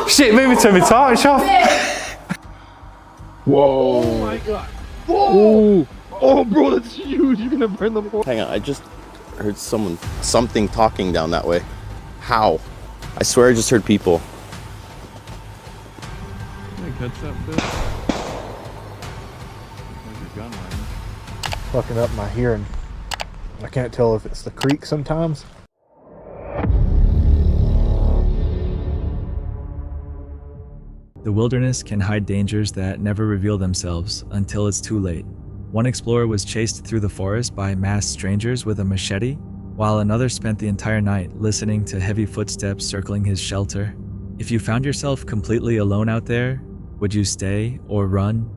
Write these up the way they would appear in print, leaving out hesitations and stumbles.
Shit, maybe turn my torch off. Whoa. Oh my god. Whoa. Oh, bro, that's huge. You're gonna burn the forest. Hang on, I just heard something talking down that way. How? I swear I just heard people. Can I catch that fish? Like your gun range. Fucking up my hearing. I can't tell if it's the creek sometimes. The wilderness can hide dangers that never reveal themselves until it's too late. One explorer was chased through the forest by masked strangers with a machete, while another spent the entire night listening to heavy footsteps circling his shelter. If you found yourself completely alone out there, would you stay or run?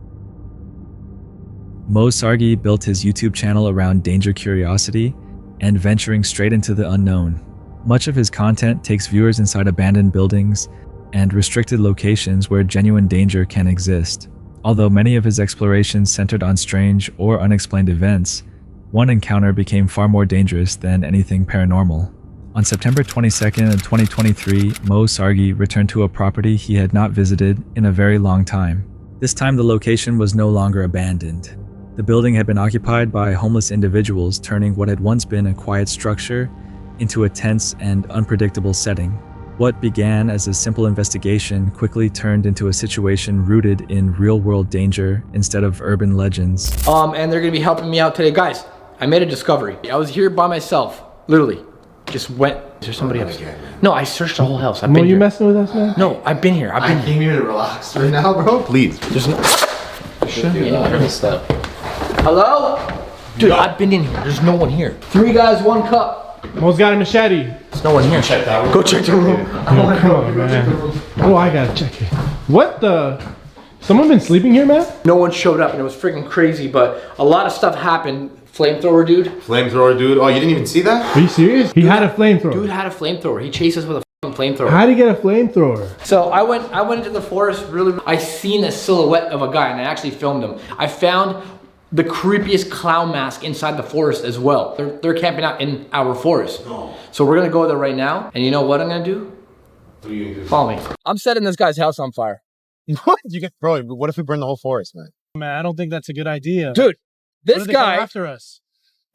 Mo Sargi built his YouTube channel around danger curiosity and venturing straight into the unknown. Much of his content takes viewers inside abandoned buildings and restricted locations where genuine danger can exist. Although many of his explorations centered on strange or unexplained events, one encounter became far more dangerous than anything paranormal. On September 22nd of 2023, Mo Sargi returned to a property he had not visited in a very long time. This time the location was no longer abandoned. The building had been occupied by homeless individuals, turning what had once been a quiet structure into a tense and unpredictable setting. What began as a simple investigation quickly turned into a situation rooted in real-world danger instead of urban legends. And they're gonna be helping me out today. Guys, I made a discovery. I was here by myself, literally. Just went. Is there somebody else? No, I searched the whole house. I've been here. You messing with us, man? No, I've been here. I came here to relax right now, bro. Please. There's no... Hello? Dude, I've been in here. There's no one here. 3 guys, 1 cup. Mo's got a machete. There's no one here. Check that room. Go check the room. Come on, man. Oh, I gotta check it. What the? Someone been sleeping here, man? No one showed up and it was freaking crazy, but a lot of stuff happened. Flamethrower dude. Flamethrower dude. Oh, you didn't even see that? Are you serious? He had a flamethrower. Dude had a flamethrower. He chased us with a fucking flamethrower. How'd he get a flamethrower? So I went into the forest, really, I seen a silhouette of a guy and I actually filmed him. I found the creepiest clown mask inside the forest as well. They're camping out in our forest. No. So we're gonna go there right now. And you know what I'm gonna do? What are you gonna do? Follow me. I'm setting this guy's house on fire. What? Bro, what if we burn the whole forest, man? Man, I don't think that's a good idea. Dude, this guy after us.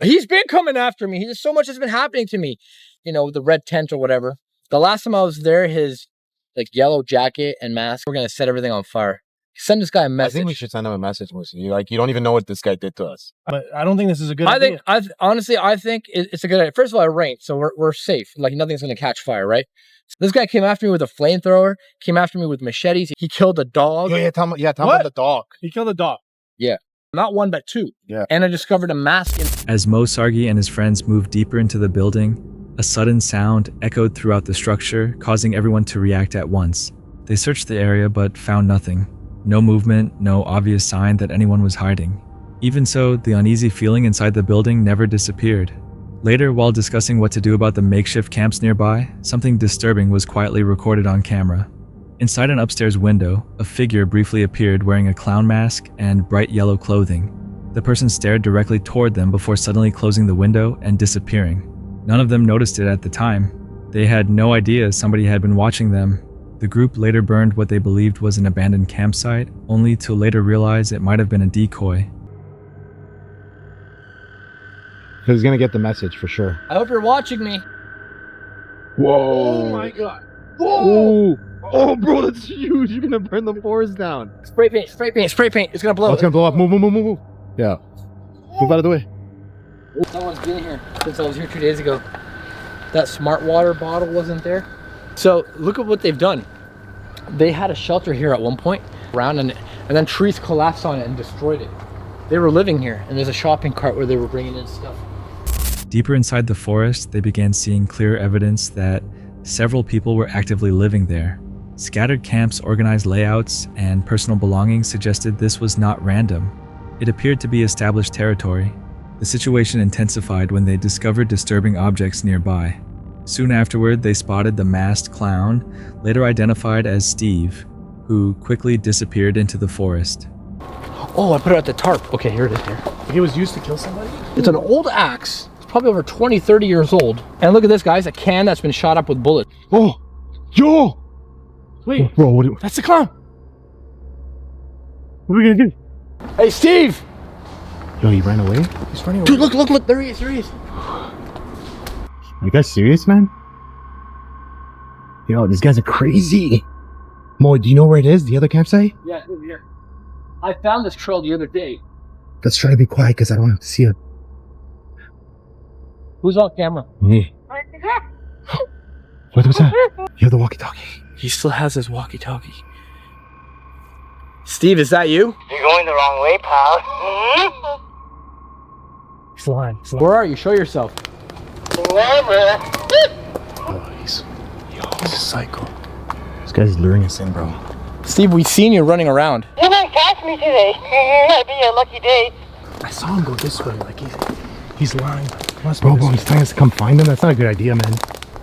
He's been coming after me. There's so much has been happening to me. You know, the red tent or whatever. The last time I was there, his like yellow jacket and mask, we're gonna set everything on fire. Send this guy a message. I think we should send him a message, Musi. You don't even know what this guy did to us. But I don't think this is a good idea. Honestly, I think it's a good idea. First of all, it rained, so we're safe. Like nothing's gonna catch fire, right? So this guy came after me with a flamethrower, came after me with machetes. He killed a dog. Tell me about the dog. He killed a dog. Yeah. Not 1, but 2. Yeah. And I discovered a mask. As Mo Sargi and his friends moved deeper into the building, a sudden sound echoed throughout the structure, causing everyone to react at once. They searched the area but found nothing. No movement, no obvious sign that anyone was hiding. Even so, the uneasy feeling inside the building never disappeared. Later, while discussing what to do about the makeshift camps nearby, something disturbing was quietly recorded on camera. Inside an upstairs window, a figure briefly appeared wearing a clown mask and bright yellow clothing. The person stared directly toward them before suddenly closing the window and disappearing. None of them noticed it at the time. They had no idea somebody had been watching them. The group later burned what they believed was an abandoned campsite, only to later realize it might have been a decoy. He's gonna get the message for sure. I hope you're watching me. Whoa. Oh my god. Whoa. Oh, bro, that's huge. You're gonna burn the forest down. Spray paint, spray paint, spray paint. It's gonna blow. It's gonna blow up. Move. Yeah. Move out of the way. Someone's been here since I was here 2 days ago. That smart water bottle wasn't there. So look at what they've done. They had a shelter here at one point, around and then trees collapsed on it and destroyed it. They were living here, and there's a shopping cart where they were bringing in stuff. Deeper inside the forest, they began seeing clear evidence that several people were actively living there. Scattered camps, organized layouts, and personal belongings suggested this was not random. It appeared to be established territory. The situation intensified when they discovered disturbing objects nearby. Soon afterward, they spotted the masked clown, later identified as Steve, who quickly disappeared into the forest. Oh, I put it at the tarp. Okay, here it is here. He was used to kill somebody? It's an old axe. It's probably over 20, 30 years old. And look at this, guys, a can that's been shot up with bullets. Oh, Yo! Wait, Bro, what? that's the clown. What are we gonna do? Hey, Steve! Yo, he ran away? He's running away. Dude, look, there he is, Are you guys serious, man? Yo, these guys are crazy. Mo, do you know where it is? The other campsite? Yeah, over here. I found this trail the other day. Let's try to be quiet because I don't have to see it. Who's on camera? Me. What was that? You have the walkie-talkie. He still has his walkie-talkie. Steve, is that you? You're going the wrong way, pal. He's lying. Where are you? Show yourself. Never. Oh, he's a psycho. This guy's luring us in, bro. Steve, we've seen you running around. You didn't catch me today. Might be a lucky day. I saw him go this way. Like he's lying. Bro, he's telling us to come find him. That's not a good idea, man.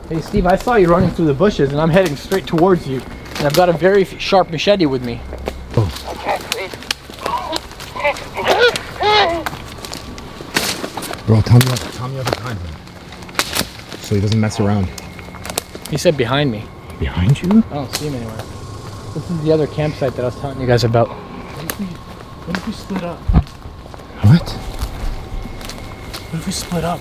Hey, Steve, I saw you running through the bushes, and I'm heading straight towards you. And I've got a very sharp machete with me. Bro, tell me other time, man. So he doesn't mess around. He said behind me. Behind you? I don't see him anywhere. This is the other campsite that I was telling you guys about. What if we split up? What? What if we split up?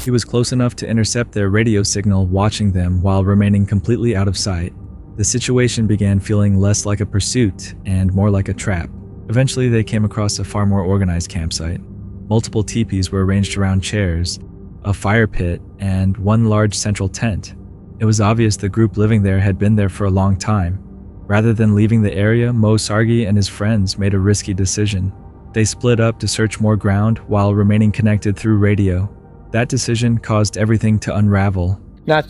He was close enough to intercept their radio signal, watching them while remaining completely out of sight. The situation began feeling less like a pursuit and more like a trap. Eventually, they came across a far more organized campsite. Multiple teepees were arranged around chairs, a fire pit, and one large central tent. It was obvious the group living there had been there for a long time. Rather than leaving the area, Mo Sargi and his friends made a risky decision. They split up to search more ground while remaining connected through radio. That decision caused everything to unravel. Now,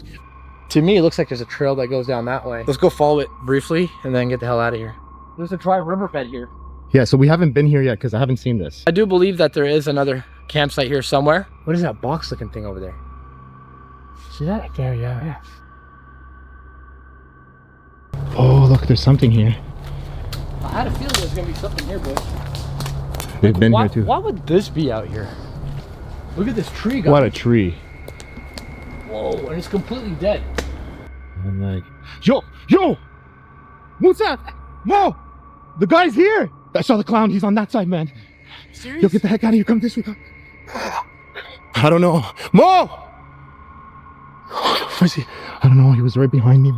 to me, it looks like there's a trail that goes down that way. Let's go follow it briefly and then get the hell out of here. There's a dry riverbed here. Yeah, so we haven't been here yet because I haven't seen this. I do believe that there is another campsite here somewhere. What is that box looking thing over there? See that? There, yeah. Oh, look, there's something here. I had a feeling there was going to be something here, boys. They've been Why, here too. why would this be out here? Look at this tree, guys. What a tree. Whoa, and it's completely dead. I'm like, yo! What's that? Mo! The guy's here! I saw the clown, he's on that side, man. Serious? Yo, get the heck out of here, come this way. I don't know. Mo! Where's he? I don't know, he was right behind me.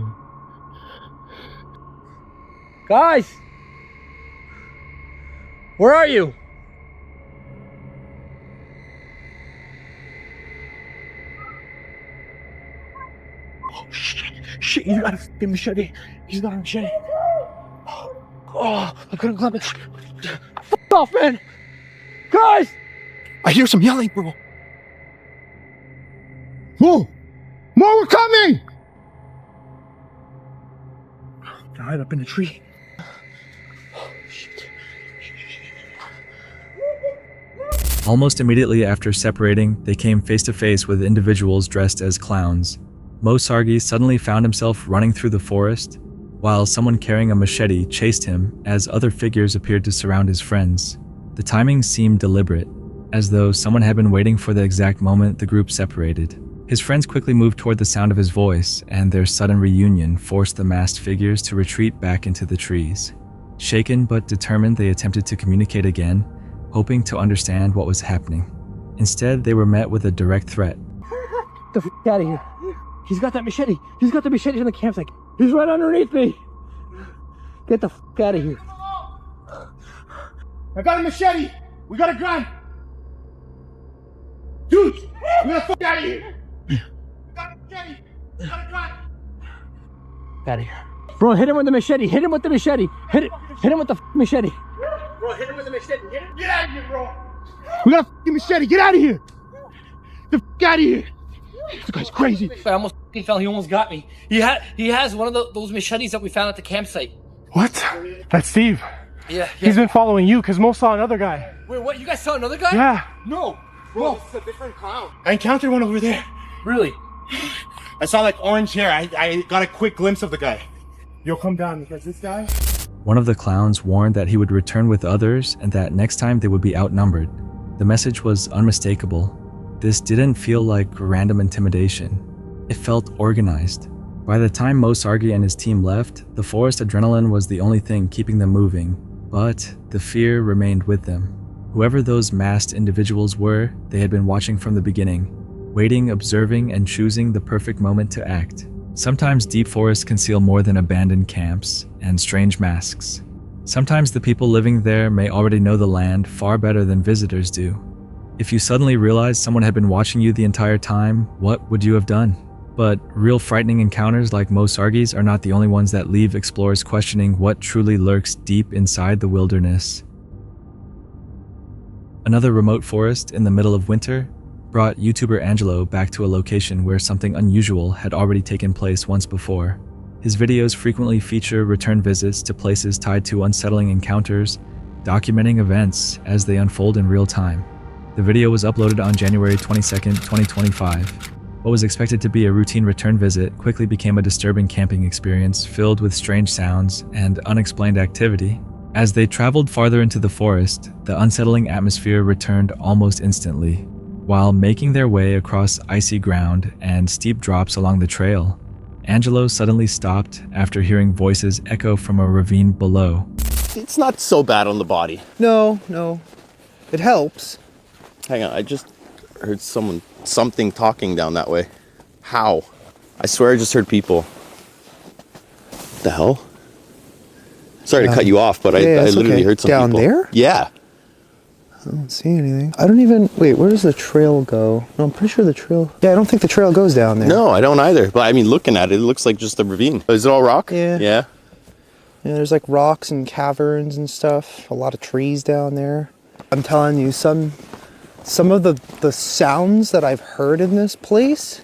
Guys! Where are you? Shit, he's got a fucking machete. He's got a machete. Oh, I couldn't climb it. F off, man! Guys! I hear some yelling, bro. Mo! Mo, we're coming! Hide up in the tree. Almost immediately after separating, they came face to face with individuals dressed as clowns. Mo Sargi suddenly found himself running through the forest, while someone carrying a machete chased him as other figures appeared to surround his friends. The timing seemed deliberate, as though someone had been waiting for the exact moment the group separated. His friends quickly moved toward the sound of his voice, and their sudden reunion forced the masked figures to retreat back into the trees. Shaken but determined, they attempted to communicate again, hoping to understand what was happening. Instead, they were met with a direct threat. Get the f out of here. He's got that machete. He's got the machete in the campsite. He's right underneath me. Get the f out of here. I got a machete! We got a gun! Dude! We gotta fuck out of here! We got a machete! We got a gun! Out of here. Bro, hit him with the machete. Hit him with the machete. Hit him with the machete. Bro, hit him with the machete. Get out of here, bro! We got a fucking machete! Get out of here! The f out of here! This guy's crazy! I almost fell. He almost got me. He has one of those machetes that we found at the campsite. What? That's Steve. Yeah. He's been following you because Mo saw another guy. Wait, what? You guys saw another guy? Yeah. No. Bro, this is a different clown. I encountered one over there. Really? I saw like orange hair. I got a quick glimpse of the guy. You'll come down because this guy... One of the clowns warned that he would return with others and that next time they would be outnumbered. The message was unmistakable. This didn't feel like random intimidation. It felt organized. By the time Mo Sargi and his team left, the forest adrenaline was the only thing keeping them moving, but the fear remained with them. Whoever those masked individuals were, they had been watching from the beginning, waiting, observing, and choosing the perfect moment to act. Sometimes deep forests conceal more than abandoned camps and strange masks. Sometimes the people living there may already know the land far better than visitors do. If you suddenly realized someone had been watching you the entire time, what would you have done? But real frightening encounters like Mo Sargi's are not the only ones that leave explorers questioning what truly lurks deep inside the wilderness. Another remote forest in the middle of winter brought YouTuber Angelo back to a location where something unusual had already taken place once before. His videos frequently feature return visits to places tied to unsettling encounters, documenting events as they unfold in real time. The video was uploaded on January 22, 2025. What was expected to be a routine return visit quickly became a disturbing camping experience filled with strange sounds and unexplained activity. As they traveled farther into the forest, the unsettling atmosphere returned almost instantly. While making their way across icy ground and steep drops along the trail, Angelo suddenly stopped after hearing voices echo from a ravine below. It's not so bad on the body. No. It helps. Hang on, I just heard something talking down that way. How? I swear I just heard people. What the hell? Sorry to cut you off, but I literally heard some down people. There? Yeah. I don't see anything. I don't even... Wait, where does the trail go? No, I'm pretty sure the trail... Yeah, I don't think the trail goes down there. No, I don't either. But I mean, looking at it, it looks like just a ravine. Is it all rock? Yeah. Yeah. Yeah, there's like rocks and caverns and stuff. A lot of trees down there. I'm telling you, some of the sounds that I've heard in this place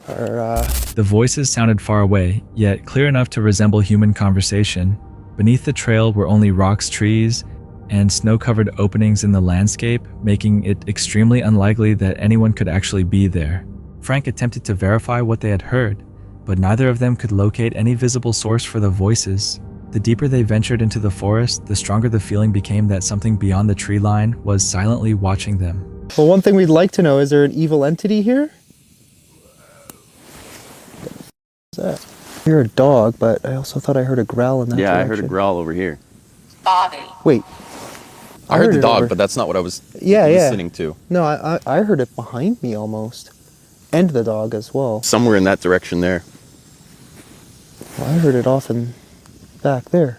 are... The voices sounded far away, yet clear enough to resemble human conversation. Beneath the trail were only rocks, trees, and snow-covered openings in the landscape, making it extremely unlikely that anyone could actually be there. Frank attempted to verify what they had heard, but neither of them could locate any visible source for the voices. The deeper they ventured into the forest, the stronger the feeling became that something beyond the tree line was silently watching them. Well, one thing we'd like to know, is there an evil entity here? What's that? I hear a dog, but I also thought I heard a growl in that direction. I heard a growl over here. Bobby. Wait. I heard the it dog, over- but that's not what I was Yeah. listening to. No, I heard it behind me almost. And the dog as well. Somewhere in that direction there. Well, I heard it off and back there.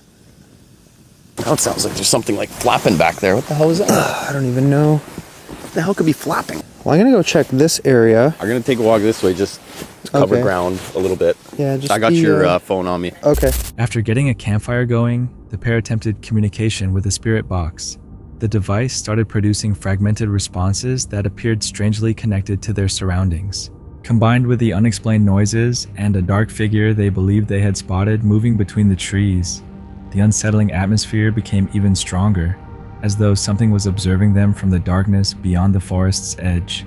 Now it sounds like there's something like flapping back there. What the hell is that? I don't even know. What the hell could be flapping? Well, I'm gonna go check this area. I'm gonna take a walk this way just to cover Okay. ground a little bit. Yeah, just I got your phone on me. Okay. After getting a campfire going, the pair attempted communication with the spirit box. The device started producing fragmented responses that appeared strangely connected to their surroundings. Combined with the unexplained noises and a dark figure they believed they had spotted moving between the trees, the unsettling atmosphere became even stronger, as though something was observing them from the darkness beyond the forest's edge.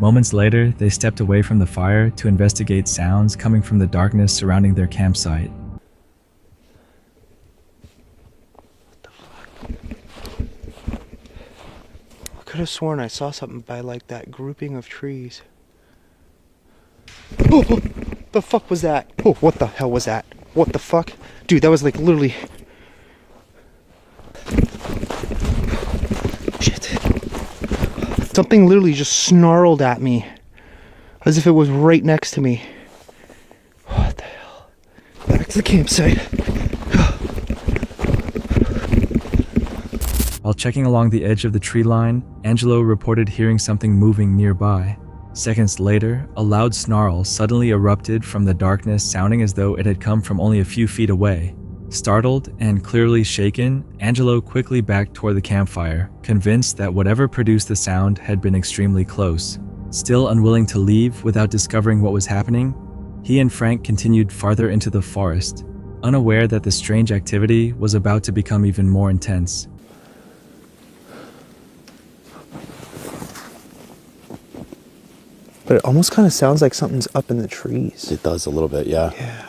Moments later, they stepped away from the fire to investigate sounds coming from the darkness surrounding their campsite. I could have sworn I saw something by like that grouping of trees. Oh, the fuck was that? Oh, what the hell was that? What the fuck? Dude, that was like literally... Shit. Something literally just snarled at me. As if it was right next to me. What the hell? Back to the campsite. While checking along the edge of the tree line, Angelo reported hearing something moving nearby. Seconds later, a loud snarl suddenly erupted from the darkness, sounding as though it had come from only a few feet away. Startled and clearly shaken, Angelo quickly backed toward the campfire, convinced that whatever produced the sound had been extremely close. Still unwilling to leave without discovering what was happening, he and Frank continued farther into the forest, unaware that the strange activity was about to become even more intense. But it almost kind of sounds like something's up in the trees. It does a little bit, yeah. Yeah.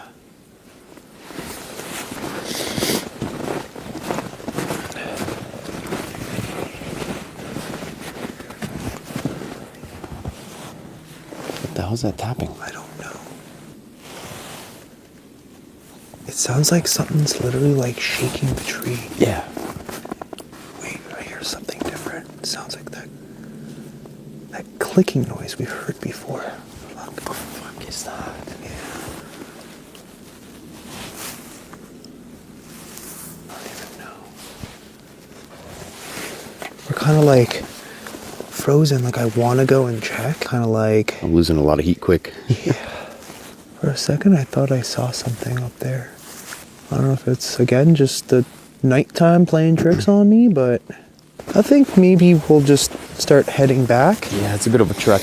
What the hell is that tapping? I don't know. It sounds like something's literally like shaking the tree. Yeah. Wait, I hear something different. It sounds like that clicking noise we've heard before. What the fuck is that? Yeah. I don't even know. We're kind of like frozen, like I want to go and check. Kind of like... I'm losing a lot of heat quick. Yeah. For a second, I thought I saw something up there. I don't know if it's, again, just the nighttime playing tricks on me, but I think maybe we'll just start heading back. Yeah, it's a bit of a trek.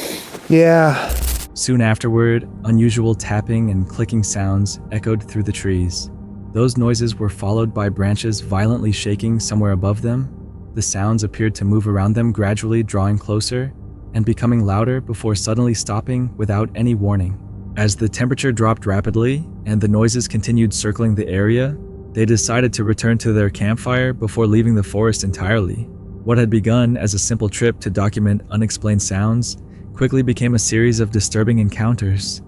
Yeah. Soon afterward, unusual tapping and clicking sounds echoed through the trees. Those noises were followed by branches violently shaking somewhere above them. The sounds appeared to move around them, gradually drawing closer and becoming louder before suddenly stopping without any warning. As the temperature dropped rapidly and the noises continued circling the area, they decided to return to their campfire before leaving the forest entirely. What had begun as a simple trip to document unexplained sounds quickly became a series of disturbing encounters.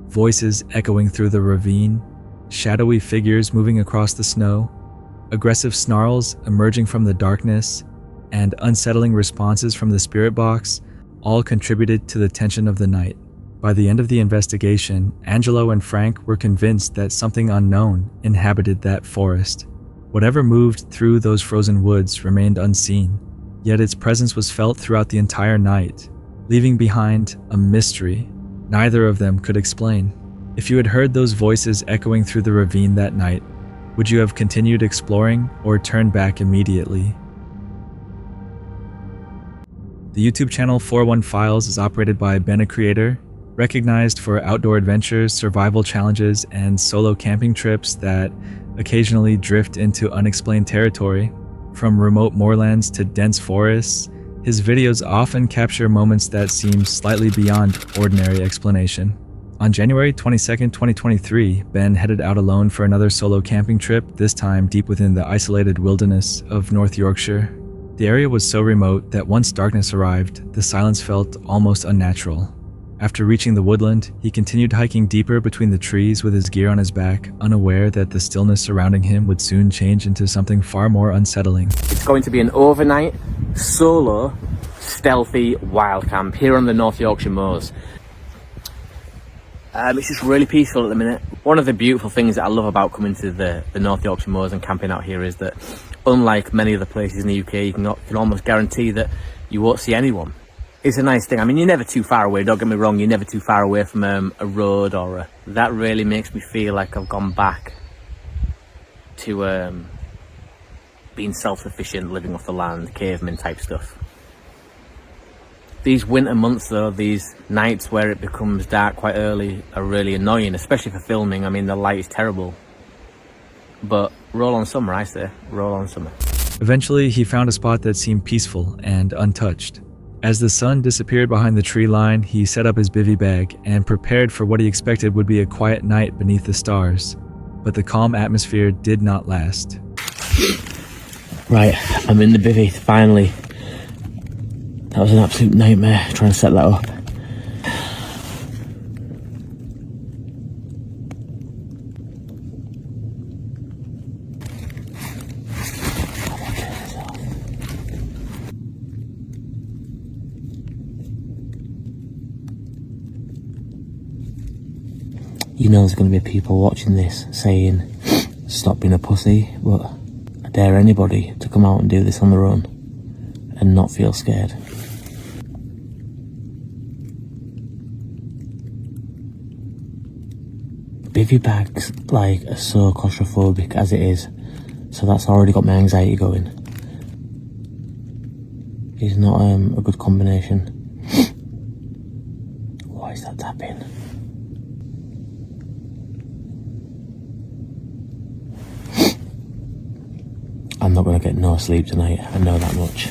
Voices echoing through the ravine, shadowy figures moving across the snow, aggressive snarls emerging from the darkness, and unsettling responses from the spirit box all contributed to the tension of the night. By the end of the investigation, Angelo and Frank were convinced that something unknown inhabited that forest. Whatever moved through those frozen woods remained unseen, yet its presence was felt throughout the entire night, leaving behind a mystery neither of them could explain. If you had heard those voices echoing through the ravine that night, would you have continued exploring or turned back immediately? The YouTube channel 401 Files is operated by Ben, a creator, recognized for outdoor adventures, survival challenges, and solo camping trips that occasionally drift into unexplained territory. From remote moorlands to dense forests, his videos often capture moments that seem slightly beyond ordinary explanation. On January 22, 2023, Ben headed out alone for another solo camping trip, this time deep within the isolated wilderness of North Yorkshire. The area was so remote that once darkness arrived, the silence felt almost unnatural. After reaching the woodland, he continued hiking deeper between the trees with his gear on his back, unaware that the stillness surrounding him would soon change into something far more unsettling. It's going to be an overnight, solo, stealthy wild camp here on the North Yorkshire moors. It's just really peaceful at the minute. One of the beautiful things that I love about coming to the North Yorkshire moors and camping out here is that, unlike many other places in the UK, you can almost guarantee that you won't see anyone. It's a nice thing. I mean, you're never too far away, don't get me wrong, you're never too far away from a road or that really makes me feel like I've gone back to being self-sufficient, living off the land, caveman type stuff. These winter months though, these nights where it becomes dark quite early are really annoying, especially for filming. I mean, the light is terrible. But roll on summer, I say. Roll on summer. Eventually, he found a spot that seemed peaceful and untouched. As the sun disappeared behind the tree line, he set up his bivy bag and prepared for what he expected would be a quiet night beneath the stars. But the calm atmosphere did not last. Right, I'm in the bivvy, finally. That was an absolute nightmare, trying to set that up. You know there's going to be people watching this saying, stop being a pussy, but I dare anybody to come out and do this on their own and not feel scared. Bivy bags are so claustrophobic as it is, so that's already got my anxiety going. It's not a good combination. Why is that tapping? I'm not going to get no sleep tonight, I know that much.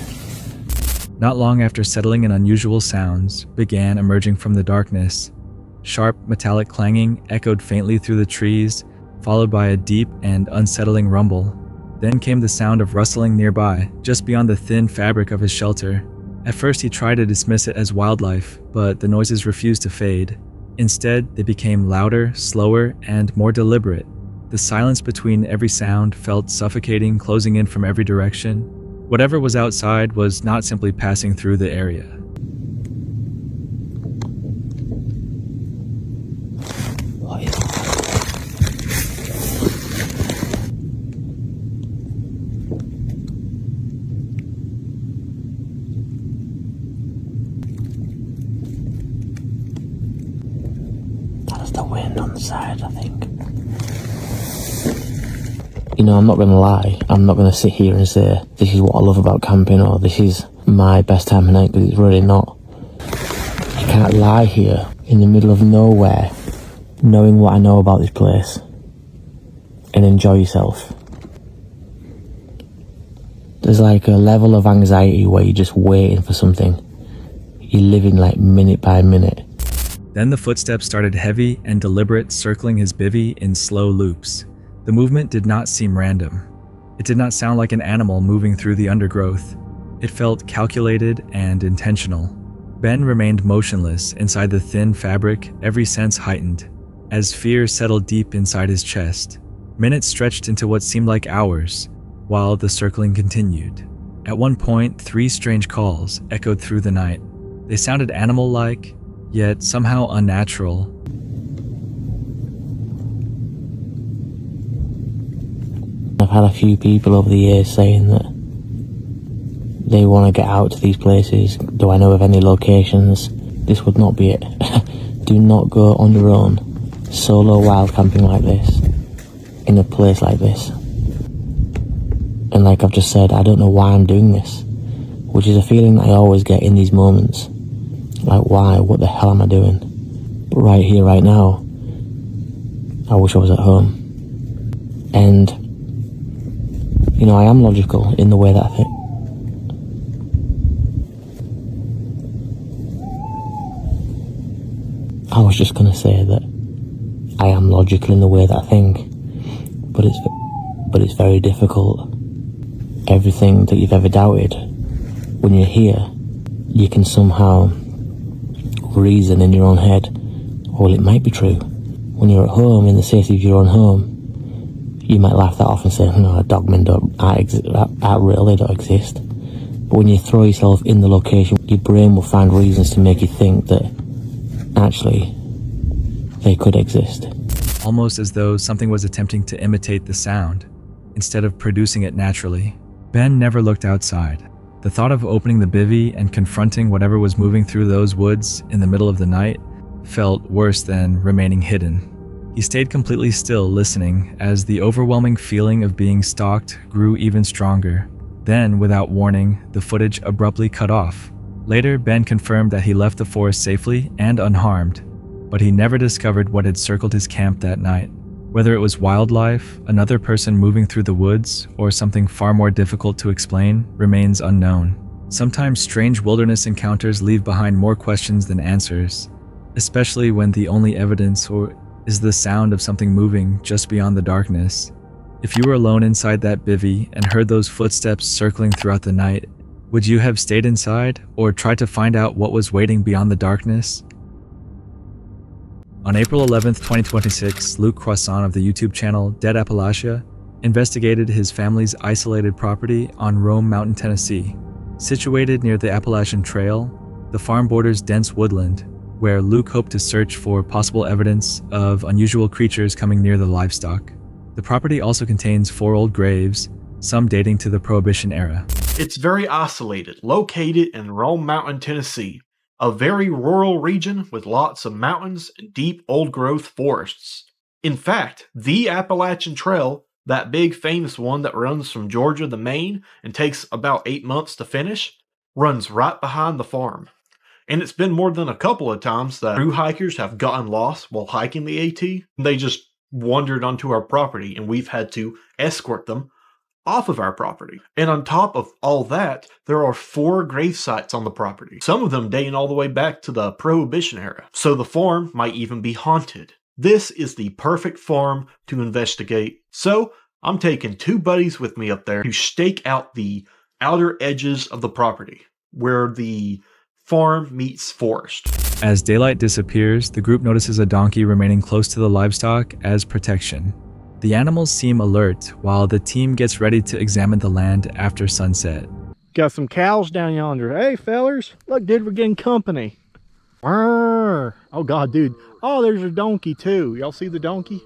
Not long after settling in, unusual sounds began emerging from the darkness. Sharp metallic clanging echoed faintly through the trees, followed by a deep and unsettling rumble. Then came the sound of rustling nearby, just beyond the thin fabric of his shelter. At first he tried to dismiss it as wildlife, but the noises refused to fade. Instead, they became louder, slower, and more deliberate. The silence between every sound felt suffocating, closing in from every direction. Whatever was outside was not simply passing through the area. That's the wind on the side, I think. You know, I'm not gonna lie, I'm not gonna sit here and say this is what I love about camping or this is my best time of night, because it's really not. You can't lie here in the middle of nowhere knowing what I know about this place and enjoy yourself. There's like a level of anxiety where you're just waiting for something. You're living like minute by minute. Then the footsteps started heavy and deliberate, circling his bivvy in slow loops. The movement did not seem random. It did not sound like an animal moving through the undergrowth. It felt calculated and intentional. Ben remained motionless inside the thin fabric, every sense heightened, as fear settled deep inside his chest. Minutes stretched into what seemed like hours, while the circling continued. At one point, 3 strange calls echoed through the night. They sounded animal-like, yet somehow unnatural. I've had a few people over the years saying that they want to get out to these places. Do I know of any locations? This would not be it. Do not go on your own, solo wild camping like this, in a place like this. And like I've just said, I don't know why I'm doing this, which is a feeling I always get in these moments. Like, why? What the hell am I doing? But right here, right now, I wish I was at home. And you know, I am logical in the way that I think. I was just going to say that I am logical in the way that I think, but it's very difficult. Everything that you've ever doubted, when you're here, you can somehow reason in your own head, well, it might be true. When you're at home, in the safety of your own home, you might laugh that off and say, no, dogmen aren't real, they don't exist. But when you throw yourself in the location, your brain will find reasons to make you think that actually they could exist. Almost as though something was attempting to imitate the sound, instead of producing it naturally. Ben never looked outside. The thought of opening the bivvy and confronting whatever was moving through those woods in the middle of the night felt worse than remaining hidden. He stayed completely still, listening, as the overwhelming feeling of being stalked grew even stronger. Then, without warning, the footage abruptly cut off. Later, Ben confirmed that he left the forest safely and unharmed, but he never discovered what had circled his camp that night. Whether it was wildlife, another person moving through the woods, or something far more difficult to explain, remains unknown. Sometimes strange wilderness encounters leave behind more questions than answers, especially when the only evidence is the sound of something moving just beyond the darkness. If you were alone inside that bivvy and heard those footsteps circling throughout the night, would you have stayed inside or tried to find out what was waiting beyond the darkness? On April 11th, 2026, Luke Croissant of the YouTube channel Dead Appalachia investigated his family's isolated property on Rome Mountain, Tennessee. Situated near the Appalachian Trail, the farm borders dense woodland, where Luke hoped to search for possible evidence of unusual creatures coming near the livestock. The property also contains 4 old graves, some dating to the Prohibition era. It's very isolated, located in Rome Mountain, Tennessee, a very rural region with lots of mountains and deep old-growth forests. In fact, the Appalachian Trail, that big famous one that runs from Georgia to Maine and takes about 8 months to finish, runs right behind the farm. And it's been more than a couple of times that thru hikers have gotten lost while hiking the AT. They just wandered onto our property and we've had to escort them off of our property. And on top of all that, there are 4 grave sites on the property, some of them dating all the way back to the Prohibition era. So the farm might even be haunted. This is the perfect farm to investigate. So I'm taking 2 buddies with me up there to stake out the outer edges of the property, where the farm meets forest. As daylight disappears, the group notices a donkey remaining close to the livestock as protection. The animals seem alert while the team gets ready to examine the land after sunset. Got some cows down yonder. Hey, fellers. Look, dude, we're getting company. Arr. Oh, God, dude. Oh, there's a donkey, too. Y'all see the donkey?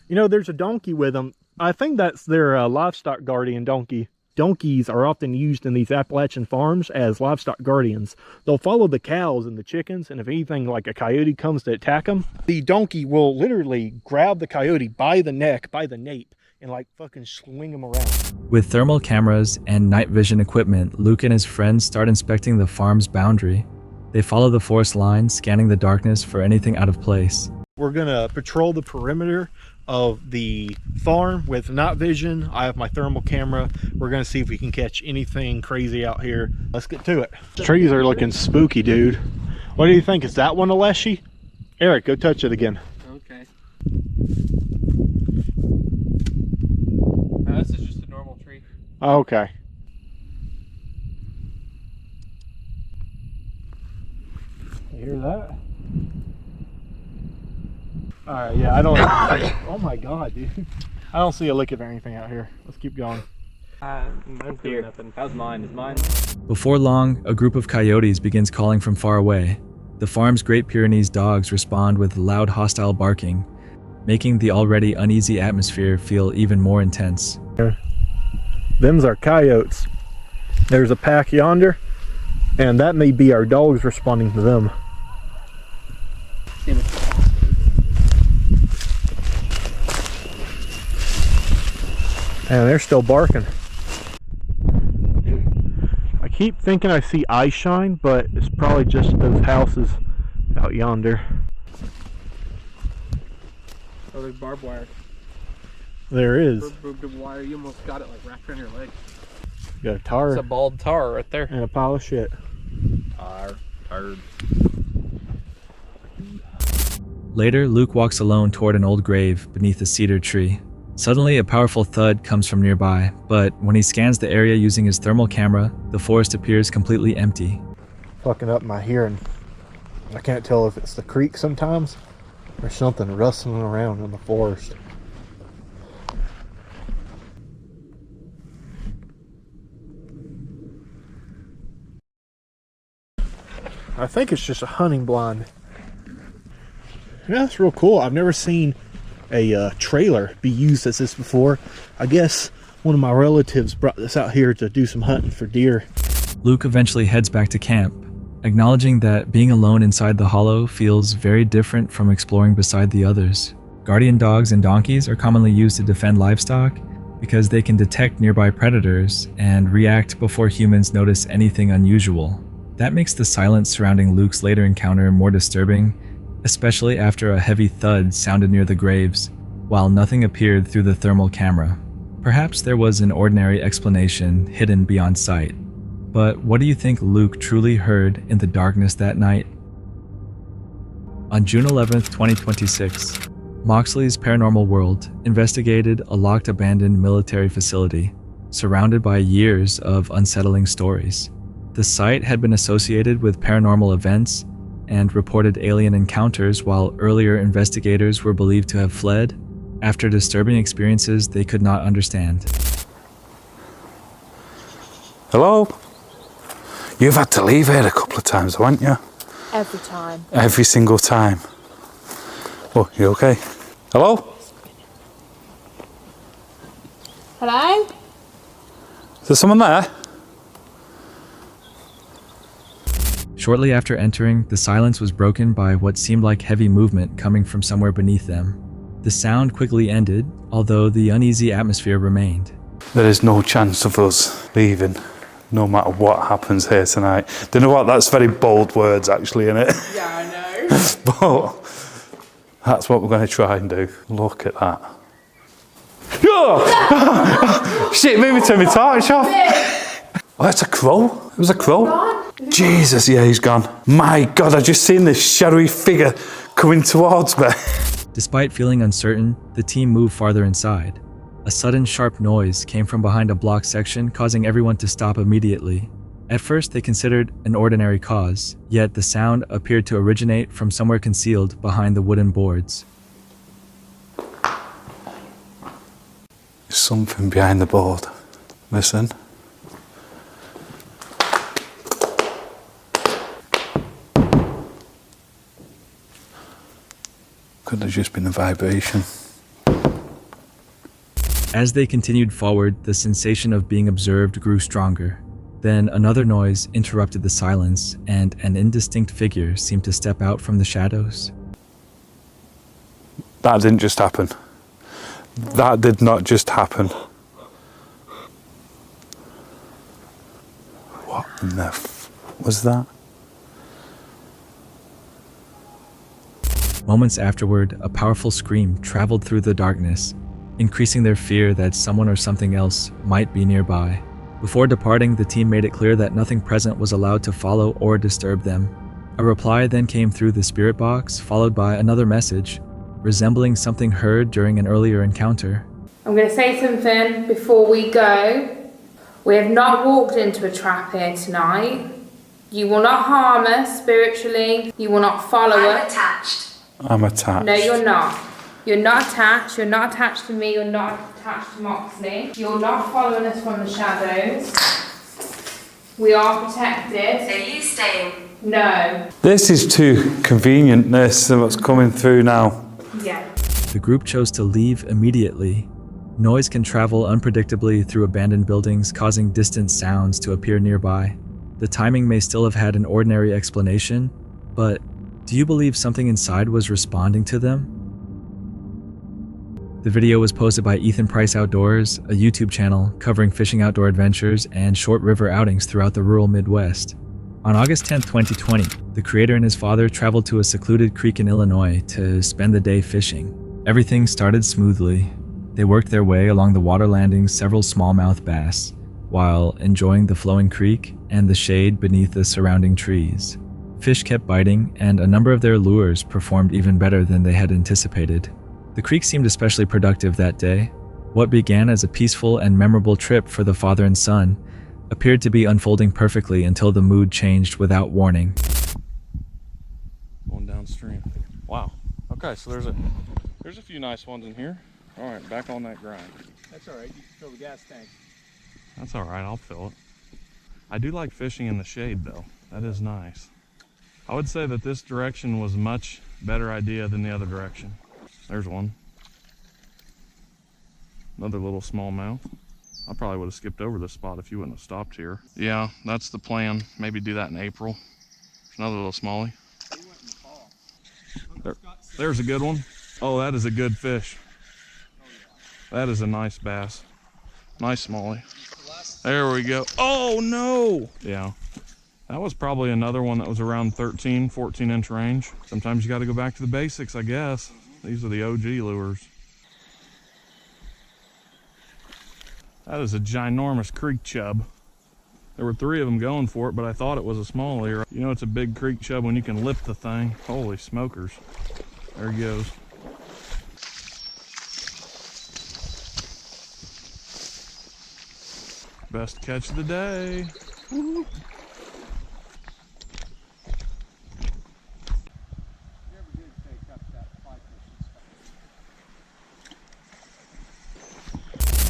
You know, there's a donkey with them. I think that's their livestock guardian donkey. Donkeys are often used in these Appalachian farms as livestock guardians. They'll follow the cows and the chickens, and if anything like a coyote comes to attack them, the donkey will literally grab the coyote by the neck, by the nape, and like fucking swing him around. With thermal cameras and night vision equipment, Luke and his friends start inspecting the farm's boundary. They follow the forest line, scanning the darkness for anything out of place. We're gonna patrol the perimeter of the farm with night vision. I have my thermal camera. We're gonna see if we can catch anything crazy out here. Let's get to it. The trees are looking spooky, dude. What do you think? Is that one a leshy? Eric, go touch it again. Okay. This is just a normal tree. Okay. You hear that? Alright, yeah, I don't... Oh my God, dude. I don't see a lick of anything out here. Let's keep going. Mine's doing nothing. How's mine? Is mine? Before long, a group of coyotes begins calling from far away. The farm's Great Pyrenees dogs respond with loud hostile barking, making the already uneasy atmosphere feel even more intense. Them's our coyotes. There's a pack yonder, and that may be our dogs responding to them. And they're still barking. I keep thinking I see eye shine, but it's probably just those houses out yonder. Oh, there's barbed wire. There is. Barbed wire. You almost got it like wrapped around your leg. Got a tar. It's a bald tar right there. And a pile of shit. Tar. Later, Luke walks alone toward an old grave beneath a cedar tree. Suddenly, a powerful thud comes from nearby, but when he scans the area using his thermal camera, the forest appears completely empty. Fucking up my hearing. I can't tell if it's the creek sometimes or something rustling around in the forest. I think it's just a hunting blind. Yeah, that's real cool. I've never seen a trailer be used as this before. I guess one of my relatives brought this out here to do some hunting for deer. Luke eventually heads back to camp, acknowledging that being alone inside the hollow feels very different from exploring beside the others. Guardian dogs and donkeys are commonly used to defend livestock because they can detect nearby predators and react before humans notice anything unusual. That makes the silence surrounding Luke's later encounter more disturbing, especially after a heavy thud sounded near the graves, while nothing appeared through the thermal camera. Perhaps there was an ordinary explanation hidden beyond sight. But what do you think Luke truly heard in the darkness that night? On June 11th, 2026, Moxley's Paranormal World investigated a locked abandoned military facility, surrounded by years of unsettling stories. The site had been associated with paranormal events and reported alien encounters, while earlier investigators were believed to have fled after disturbing experiences they could not understand. Hello? You've had to leave here a couple of times, haven't you? Every time. Every single time. Oh, you okay? Hello? Hello? Is there someone there? Shortly after entering, the silence was broken by what seemed like heavy movement coming from somewhere beneath them. The sound quickly ended, although the uneasy atmosphere remained. There is no chance of us leaving, no matter what happens here tonight. Do you know what? That's very bold words, actually, isn't it? Yeah, I know. But that's what we're going to try and do. Look at that. Shit, maybe turn my torch off. Oh, it's a crow. It was a crow. Jesus, yeah, he's gone. My God, I just seen this shadowy figure coming towards me. Despite feeling uncertain, the team moved farther inside. A sudden sharp noise came from behind a block section, causing everyone to stop immediately. At first, they considered an ordinary cause, yet the sound appeared to originate from somewhere concealed behind the wooden boards. Something behind the board. Listen. Could have just been a vibration. As they continued forward, the sensation of being observed grew stronger. Then another noise interrupted the silence, and an indistinct figure seemed to step out from the shadows. That didn't just happen. That did not just happen. What in the was that? Moments afterward, a powerful scream traveled through the darkness, increasing their fear that someone or something else might be nearby. Before departing, the team made it clear that nothing present was allowed to follow or disturb them. A reply then came through the spirit box, followed by another message, resembling something heard during an earlier encounter. I'm going to say something before we go. We have not walked into a trap here tonight. You will not harm us spiritually. You will not follow us. attached. I'm attached. No, you're not. You're not attached. You're not attached to me. You're not attached to Moxley. You're not following us from the shadows. We are protected. Are you staying? No. This is too convenient, this, what's coming through now. Yeah. The group chose to leave immediately. Noise can travel unpredictably through abandoned buildings, causing distant sounds to appear nearby. The timing may still have had an ordinary explanation, but do you believe something inside was responding to them? The video was posted by Ethan Price Outdoors, a YouTube channel covering fishing outdoor adventures and short river outings throughout the rural Midwest. On August 10, 2020, the creator and his father traveled to a secluded creek in Illinois to spend the day fishing. Everything started smoothly. They worked their way along the water, landing several smallmouth bass, while enjoying the flowing creek and the shade beneath the surrounding trees. Fish kept biting, and a number of their lures performed even better than they had anticipated. The creek seemed especially productive that day. What began as a peaceful and memorable trip for the father and son appeared to be unfolding perfectly until the mood changed without warning. Going downstream. Wow. Okay, so there's a few nice ones in here. All right, back on that grind. That's all right. You can fill the gas tank. That's all right, I'll fill it. I do like fishing in the shade though. That is nice. I would say that this direction was a much better idea than the other direction. There's one. Another little smallmouth. I probably would have skipped over this spot if you wouldn't have stopped here. Yeah, that's the plan. Maybe do that in April. There's another little smallie. There's a good one. Oh, that is a good fish. That is a nice bass. Nice smallie. There we go. Oh no! Yeah. That was probably another one that was around 13, 14 inch range. Sometimes you got to go back to the basics, I guess. These are the OG lures. That is a ginormous creek chub. There were 3 of them going for it, but I thought it was a smallie. You know it's a big creek chub when you can lip the thing. Holy smokers. There he goes. Best catch of the day. Woo-hoo.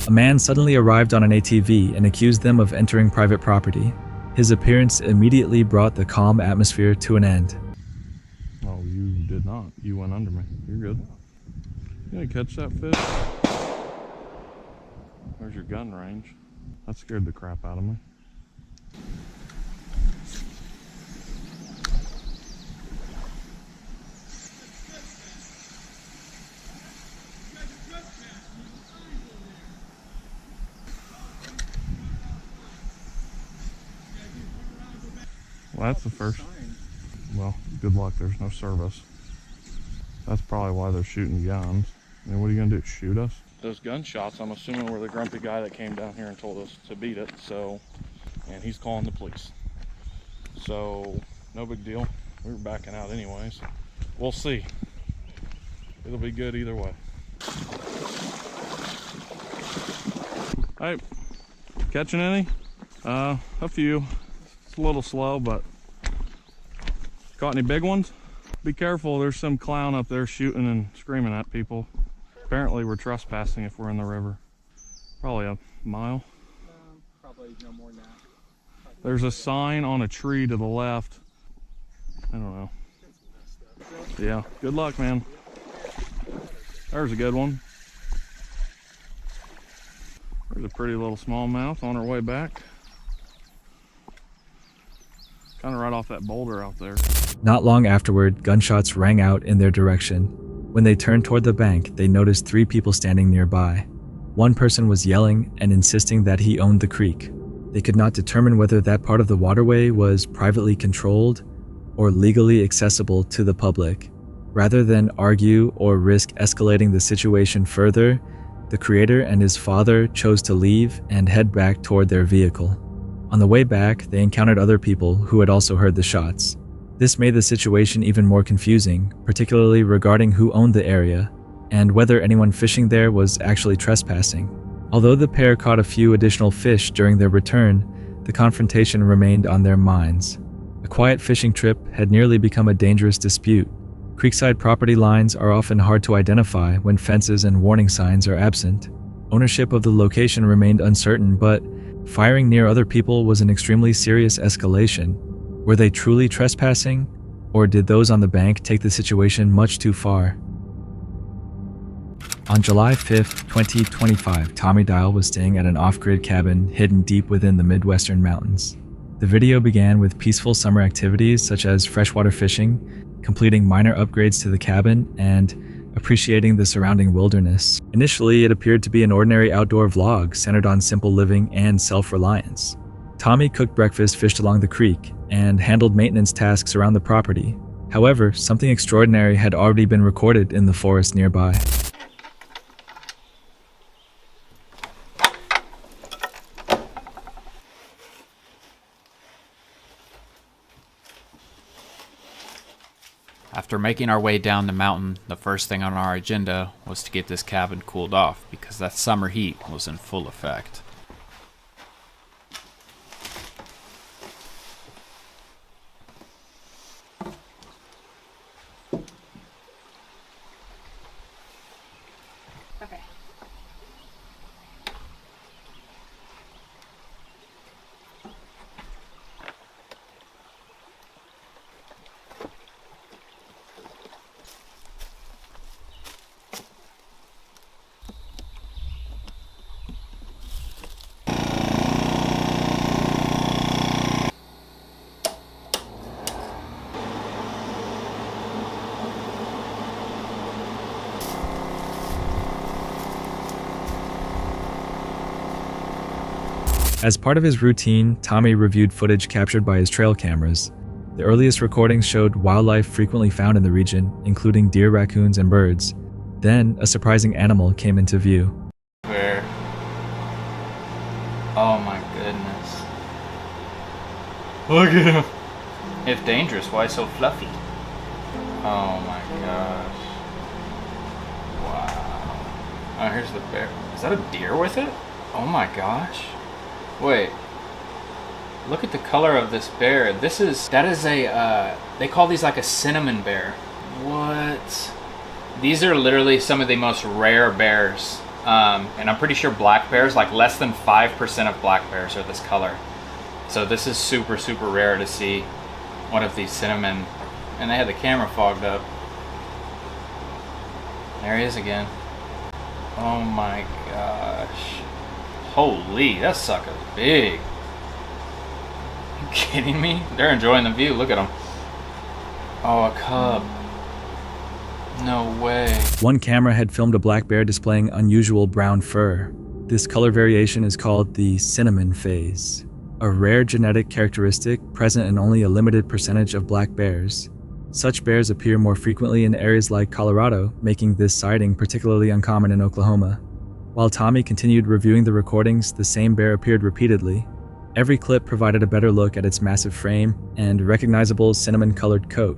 A man suddenly arrived on an ATV and accused them of entering private property. His appearance immediately brought the calm atmosphere to an end. Oh, you did not. You went under me. You're good. You gonna catch that fish? Where's your gun range? That scared the crap out of me. Well, that's the first. Well, good luck. There's no service. That's probably why they're shooting guns. I mean, what are you gonna do? Shoot us? Those gunshots, I'm assuming, were the grumpy guy that came down here and told us to beat it. So, and he's calling the police. So, no big deal. We were backing out anyways. We'll see. It'll be good either way. Hey, catching any? A few. It's a little slow, but caught any big ones? Be careful, there's some clown up there shooting and screaming at people. Apparently we're trespassing if we're in the river. Probably a mile. Probably no more than that. There's a sign on a tree to the left. I don't know. Yeah, good luck, man. There's a good one. There's a pretty little smallmouth on our way back. Kind of right off that boulder out there. Not long afterward, gunshots rang out in their direction. When they turned toward the bank, they noticed 3 people standing nearby. One person was yelling and insisting that he owned the creek. They could not determine whether that part of the waterway was privately controlled or legally accessible to the public. Rather than argue or risk escalating the situation further, the creator and his father chose to leave and head back toward their vehicle. On the way back, they encountered other people who had also heard the shots. This made the situation even more confusing, particularly regarding who owned the area and whether anyone fishing there was actually trespassing. Although the pair caught a few additional fish during their return, the confrontation remained on their minds. A quiet fishing trip had nearly become a dangerous dispute. Creekside property lines are often hard to identify when fences and warning signs are absent. Ownership of the location remained uncertain, but firing near other people was an extremely serious escalation. Were they truly trespassing, or did those on the bank take the situation much too far? On July 5th, 2025, Tommy Dial was staying at an off-grid cabin hidden deep within the Midwestern mountains. The video began with peaceful summer activities such as freshwater fishing, completing minor upgrades to the cabin, and appreciating the surrounding wilderness. Initially, it appeared to be an ordinary outdoor vlog centered on simple living and self-reliance. Tommy cooked breakfast, fished along the creek, and handled maintenance tasks around the property. However, something extraordinary had already been recorded in the forest nearby. After making our way down the mountain, the first thing on our agenda was to get this cabin cooled off because that summer heat was in full effect. Okay. As part of his routine, Tommy reviewed footage captured by his trail cameras. The earliest recordings showed wildlife frequently found in the region, including deer, raccoons, and birds. Then, a surprising animal came into view. Bear. Oh my goodness. Look at him. If dangerous, why so fluffy? Oh my gosh. Wow. Oh, here's the bear. Is that a deer with it? Oh my gosh. Wait. Look at the color of this bear. That is a, they call these like a cinnamon bear. What? These are literally some of the most rare bears. And I'm pretty sure black bears, like less than 5% of black bears are this color. So this is super, super rare to see one of these cinnamon. And they had the camera fogged up. There he is again. Oh my gosh. Holy, that sucker's big. Are you kidding me? They're enjoying the view. Look at them. Oh, a cub. No way. One camera had filmed a black bear displaying unusual brown fur. This color variation is called the cinnamon phase, a rare genetic characteristic present in only a limited percentage of black bears. Such bears appear more frequently in areas like Colorado, making this sighting particularly uncommon in Oklahoma. While Tommy continued reviewing the recordings, the same bear appeared repeatedly. Every clip provided a better look at its massive frame and recognizable cinnamon-colored coat.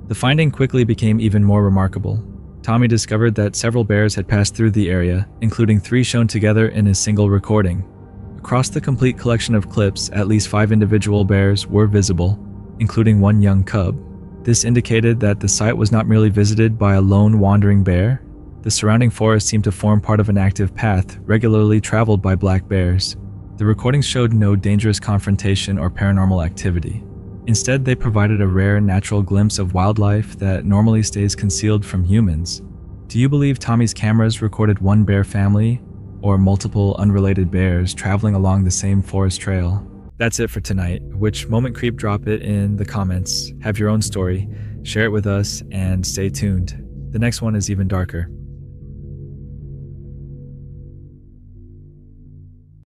The finding quickly became even more remarkable. Tommy discovered that several bears had passed through the area, including 3 shown together in a single recording. Across the complete collection of clips, at least 5 individual bears were visible, including one young cub. This indicated that the site was not merely visited by a lone wandering bear. The surrounding forest seemed to form part of an active path regularly traveled by black bears. The recordings showed no dangerous confrontation or paranormal activity. Instead, they provided a rare natural glimpse of wildlife that normally stays concealed from humans. Do you believe Tommy's cameras recorded one bear family or multiple unrelated bears traveling along the same forest trail? That's it for tonight. Which moment creep? Drop it in the comments. Have your own story, share it with us, and stay tuned. The next one is even darker.